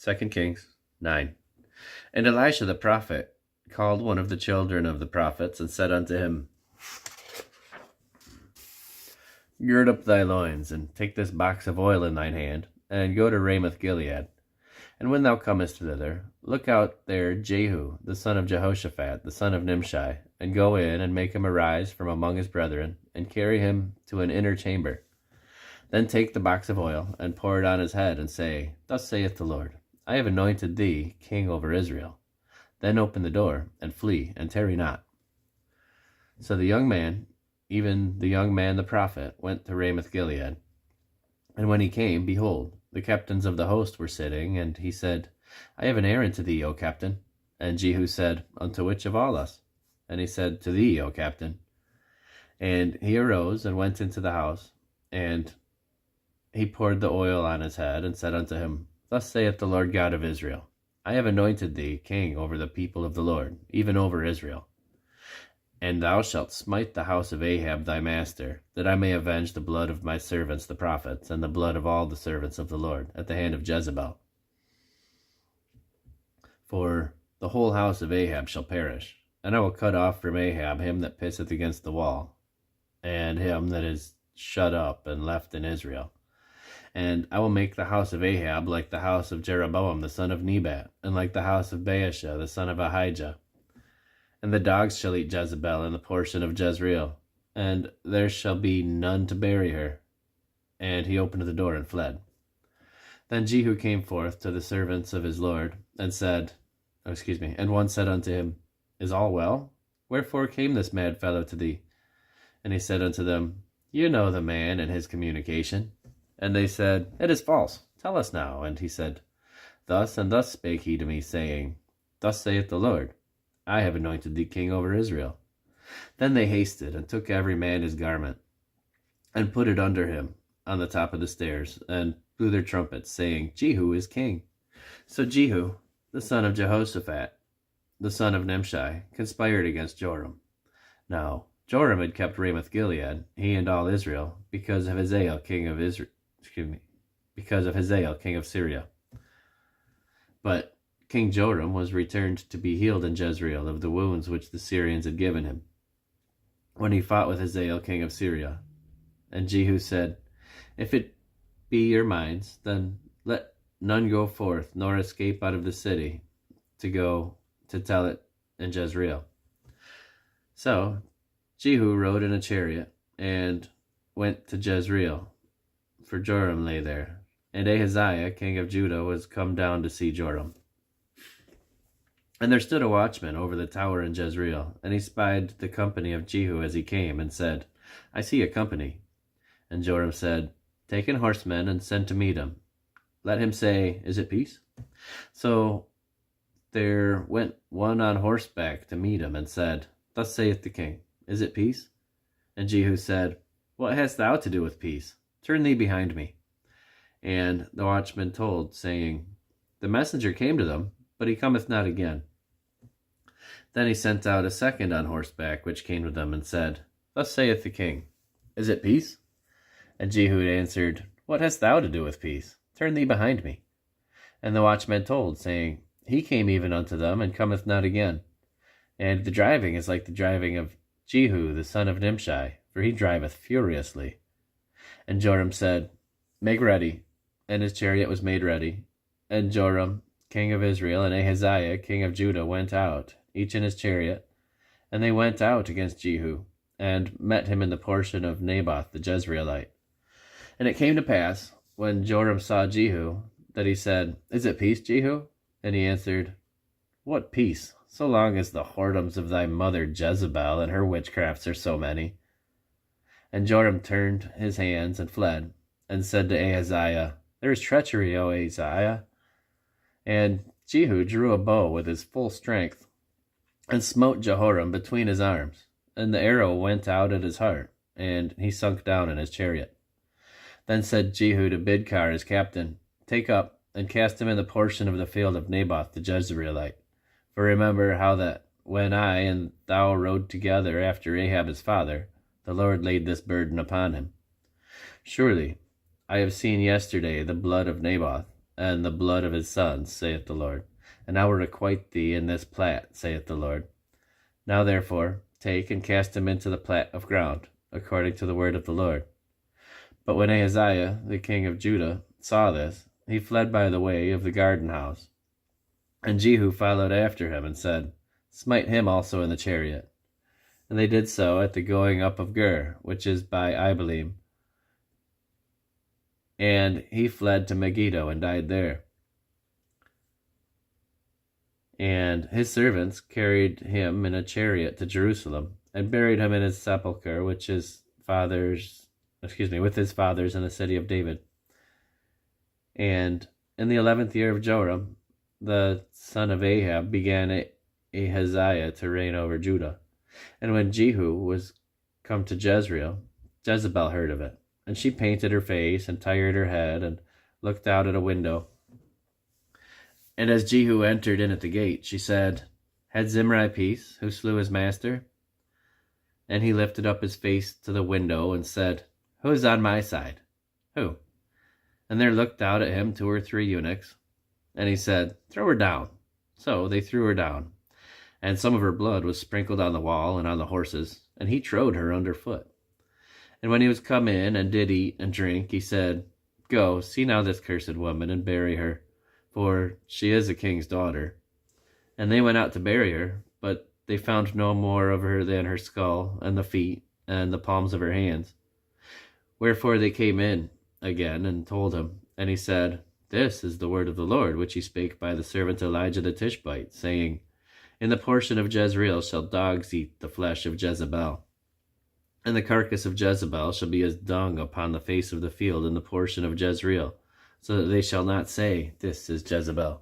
2 Kings 9. And Elisha the prophet called one of the children of the prophets and said unto him, Gird up thy loins, and take this box of oil in thine hand, and go to Ramoth Gilead. And when thou comest thither, look out there Jehu, the son of Jehoshaphat, the son of Nimshi, and go in, and make him arise from among his brethren, and carry him to an inner chamber. Then take the box of oil, and pour it on his head, and say, Thus saith the Lord, I have anointed thee king over Israel. Then open the door, and flee, and tarry not. So the young man, even the young man the prophet, went to Ramoth Gilead. And when he came, behold, the captains of the host were sitting, and he said, I have an errand to thee, O captain. And Jehu said, Unto which of all us? And he said, To thee, O captain. And he arose and went into the house, and he poured the oil on his head, and said unto him, Thus saith the Lord God of Israel, I have anointed thee king over the people of the Lord, even over Israel. And thou shalt smite the house of Ahab thy master, that I may avenge the blood of my servants the prophets, and the blood of all the servants of the Lord, at the hand of Jezebel. For the whole house of Ahab shall perish, and I will cut off from Ahab him that pisseth against the wall, and him that is shut up and left in Israel. And I will make the house of Ahab like the house of Jeroboam the son of Nebat, and like the house of Baasha the son of Ahijah. And the dogs shall eat Jezebel in the portion of Jezreel, and there shall be none to bury her. And he opened the door and fled. Then Jehu came forth to the servants of his lord, and said, And one said unto him, Is all well? Wherefore came this mad fellow to thee? And he said unto them, You know the man and his communication. And they said, It is false. Tell us now. And he said, Thus and thus spake he to me, saying, Thus saith the Lord, I have anointed thee king over Israel. Then they hasted, and took every man his garment, and put it under him on the top of the stairs, and blew their trumpets, saying, Jehu is king. So Jehu, the son of Jehoshaphat, the son of Nimshi, conspired against Joram. Now Joram had kept Ramoth Gilead, he and all Israel, because of Hazael king of Syria. But King Joram was returned to be healed in Jezreel of the wounds which the Syrians had given him, when he fought with Hazael king of Syria. And Jehu said, If it be your minds, then let none go forth, nor escape out of the city, to go to tell it in Jezreel. So Jehu rode in a chariot, and went to Jezreel, for Joram lay there. And Ahaziah king of Judah was come down to see Joram. And there stood a watchman over the tower in Jezreel, and he spied the company of Jehu as he came, and said, I see a company. And Joram said, Take in horsemen, and send to meet him. Let him say, Is it peace? So there went one on horseback to meet him, and said, Thus saith the king, Is it peace? And Jehu said, What hast thou to do with peace? Turn thee behind me. And the watchman told, saying, The messenger came to them, but he cometh not again. Then he sent out a second on horseback, which came to them, and said, Thus saith the king, Is it peace? And Jehu answered, What hast thou to do with peace? Turn thee behind me. And the watchman told, saying, He came even unto them, and cometh not again. And the driving is like the driving of Jehu the son of Nimshi, for he driveth furiously. And Joram said, Make ready. And his chariot was made ready. And Joram, king of Israel, and Ahaziah, king of Judah, went out, each in his chariot. And they went out against Jehu, and met him in the portion of Naboth the Jezreelite. And it came to pass, when Joram saw Jehu, that he said, Is it peace, Jehu? And he answered, What peace, so long as the whoredoms of thy mother Jezebel and her witchcrafts are so many? And Joram turned his hands and fled, and said to Ahaziah, There is treachery, O Ahaziah. And Jehu drew a bow with his full strength, and smote Jehoram between his arms, and the arrow went out at his heart, and he sunk down in his chariot. Then said Jehu to Bidkar his captain, Take up, and cast him in the portion of the field of Naboth the Jezreelite. For remember how that when I and thou rode together after Ahab his father, the Lord laid this burden upon him. Surely I have seen yesterday the blood of Naboth, and the blood of his sons, saith the Lord. And I will requite thee in this plat, saith the Lord. Now therefore, take and cast him into the plat of ground, according to the word of the Lord. But when Ahaziah, the king of Judah, saw this, he fled by the way of the garden house. And Jehu followed after him, and said, Smite him also in the chariot. And they did so at the going up of Gur, which is by Ibalim. And he fled to Megiddo, and died there. And his servants carried him in a chariot to Jerusalem, and buried him in his sepulchre, with his fathers in the city of David. And in the 11th year of Joram, the son of Ahab, began Ahaziah to reign over Judah. And when Jehu was come to Jezreel, Jezebel heard of it, and she painted her face, and tired her head, and looked out at a window. And as Jehu entered in at the gate, she said, Had Zimri peace, who slew his master? And he lifted up his face to the window, and said, Who is on my side? Who? And there looked out at him 2 or 3 eunuchs. And he said, Throw her down. So they threw her down. And some of her blood was sprinkled on the wall and on the horses, and he trode her under foot. And when he was come in, and did eat and drink, he said, Go, see now this cursed woman, and bury her, for she is a king's daughter. And they went out to bury her, but they found no more of her than her skull, and the feet, and the palms of her hands. Wherefore they came in again, and told him. And he said, This is the word of the Lord, which he spake by the servant Elijah the Tishbite, saying, In the portion of Jezreel shall dogs eat the flesh of Jezebel. And the carcass of Jezebel shall be as dung upon the face of the field in the portion of Jezreel, so that they shall not say, This is Jezebel.